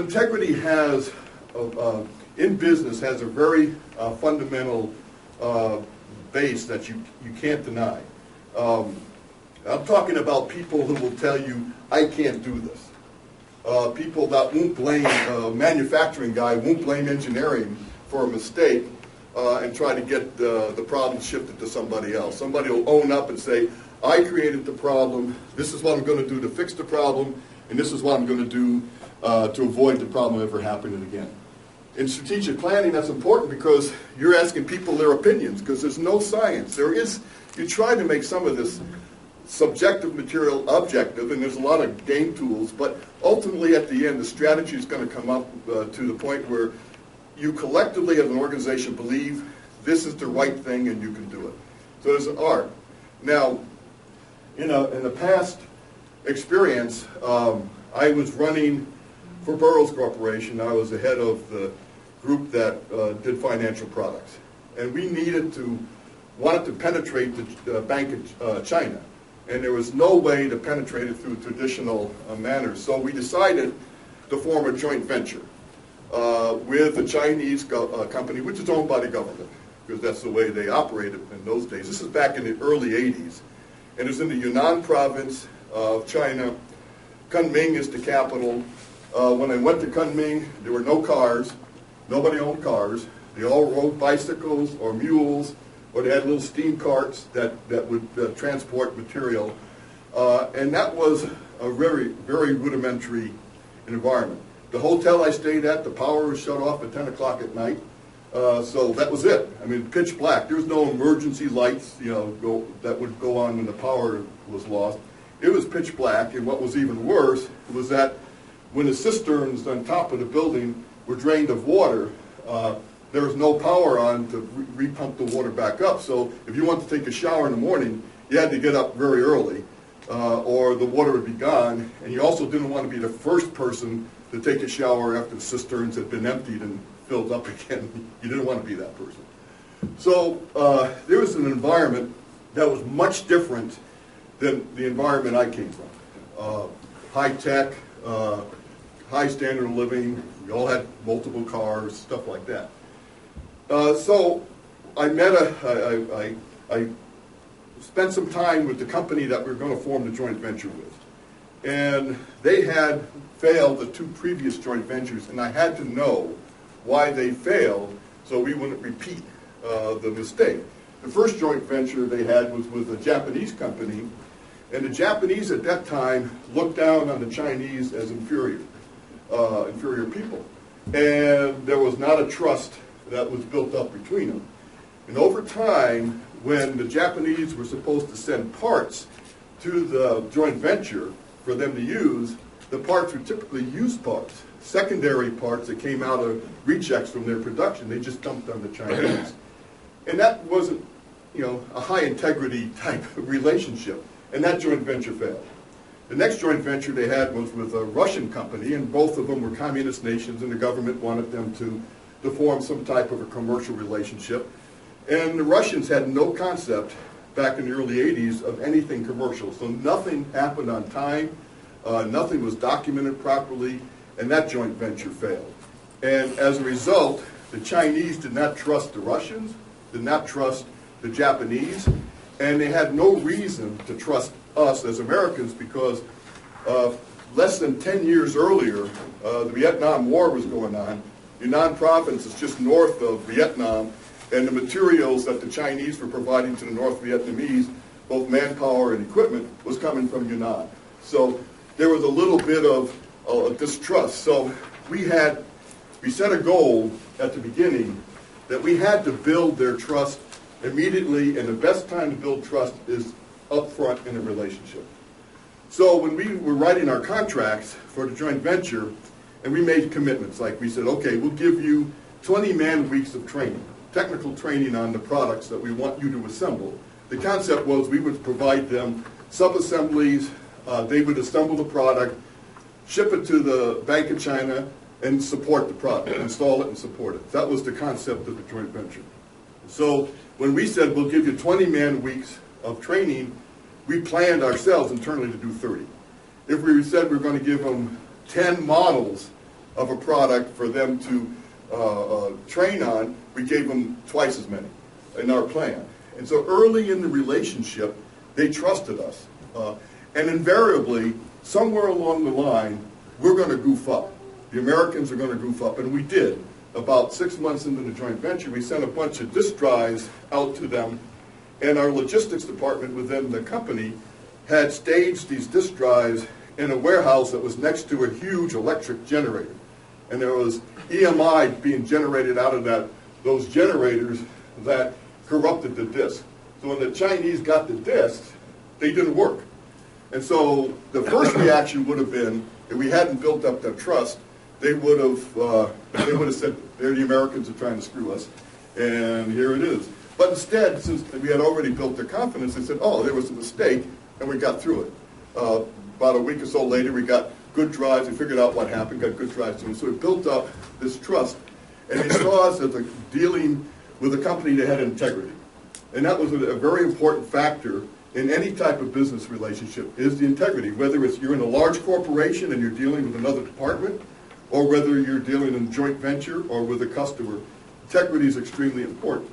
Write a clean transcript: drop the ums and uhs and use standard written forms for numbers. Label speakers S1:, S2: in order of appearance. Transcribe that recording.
S1: Integrity has, in business, has a very fundamental base that you can't deny. I'm talking about people who will tell you, I can't do this. People that won't blame, a manufacturing guy won't blame engineering for a mistake and try to get the problem shifted to somebody else. Somebody will own up and say, I created the problem, this is what I'm going to do to fix the problem, and this is what I'm going to do to avoid the problem ever happening again. In strategic planning, that's important because you're asking people their opinions, because there's no science. You try to make some of this subjective material objective, and there's a lot of game tools, but ultimately at the end, the strategy is going to come up to the point where you collectively as an organization believe this is the right thing and you can do it. So there's an art. Now, in the past experience, I was running for Burroughs Corporation. I was the head of the group that did financial products. And we wanted to penetrate the Bank of China. And there was no way to penetrate it through traditional manners. So we decided to form a joint venture with a Chinese company, which is owned by the government, because that's the way they operated in those days. This is back in the early 80s. And it's in the Yunnan province of China. Kunming is the capital. When I went to Kunming, there were no cars. Nobody owned cars. They all rode bicycles or mules, or they had little steam carts that would transport material. And that was a very, very rudimentary environment. The hotel I stayed at, the power was shut off at 10 o'clock at night. So that was it. I mean, pitch black. There was no emergency lights, that would go on when the power was lost. It was pitch black, and what was even worse was that when the cisterns on top of the building were drained of water, there was no power on to repump the water back up. So if you wanted to take a shower in the morning, you had to get up very early, or the water would be gone. And you also didn't want to be the first person to take a shower after the cisterns had been emptied and filled up again. You didn't want to be that person. So there was an environment that was much different than the environment I came from. High tech, high standard of living. We all had multiple cars, stuff like that. So I spent some time with the company that we were going to form the joint venture with. And they had failed the two previous joint ventures, and I had to know why they failed so we wouldn't repeat the mistake. The first joint venture they had was with a Japanese company, and the Japanese at that time looked down on the Chinese as inferior people. And there was not a trust that was built up between them. And over time, when the Japanese were supposed to send parts to the joint venture for them to use, the parts were typically used parts, secondary parts that came out of rejects from their production. They just dumped on the Chinese. And that wasn't, a high integrity type of relationship. And that joint venture failed. The next joint venture they had was with a Russian company, and both of them were communist nations, and the government wanted them to form some type of a commercial relationship. And the Russians had no concept back in the early 80s of anything commercial. So nothing happened on time, nothing was documented properly, and that joint venture failed. And as a result, the Chinese did not trust the Russians, did not trust the Japanese, and they had no reason to trust us as Americans because less than 10 years earlier, the Vietnam War was going on. Yunnan province is just north of Vietnam, and the materials that the Chinese were providing to the North Vietnamese, both manpower and equipment, was coming from Yunnan. So there was a little bit of distrust. So we set a goal at the beginning that we had to build their trust immediately, and the best time to build trust is up front in a relationship. So when we were writing our contracts for the joint venture, and we made commitments, like we said, okay, we'll give you 20 man-weeks of training, technical training on the products that we want you to assemble. The concept was we would provide them sub-assemblies, they would assemble the product, ship it to the Bank of China, and support the product, install it and support it. That was the concept of the joint venture. So when we said we'll give you 20 man-weeks of training, we planned ourselves internally to do 30. If we said we're going to give them 10 models of a product for them to train on, we gave them twice as many in our plan. And so early in the relationship, they trusted us. And invariably, somewhere along the line, we're going to goof up. The Americans are going to goof up, and we did. About 6 months into the joint venture, we sent a bunch of disk drives out to them, and our logistics department within the company had staged these disk drives in a warehouse that was next to a huge electric generator. And there was EMI being generated out of those generators that corrupted the disk. So when the Chinese got the disks, they didn't work. And so the first reaction would have been, if we hadn't built up that trust, they would have said, "There, the Americans are trying to screw us," and here it is. But instead, since we had already built their confidence, they said, "Oh, there was a mistake," and we got through it. About a week or so later, we got good drives. We figured out what happened, got good drives to them. So we built up this trust, and they saw us as dealing with a company that had integrity. And that was a very important factor in any type of business relationship, is the integrity. Whether it's you're in a large corporation and you're dealing with another department, or whether you're dealing in a joint venture or with a customer, integrity is extremely important.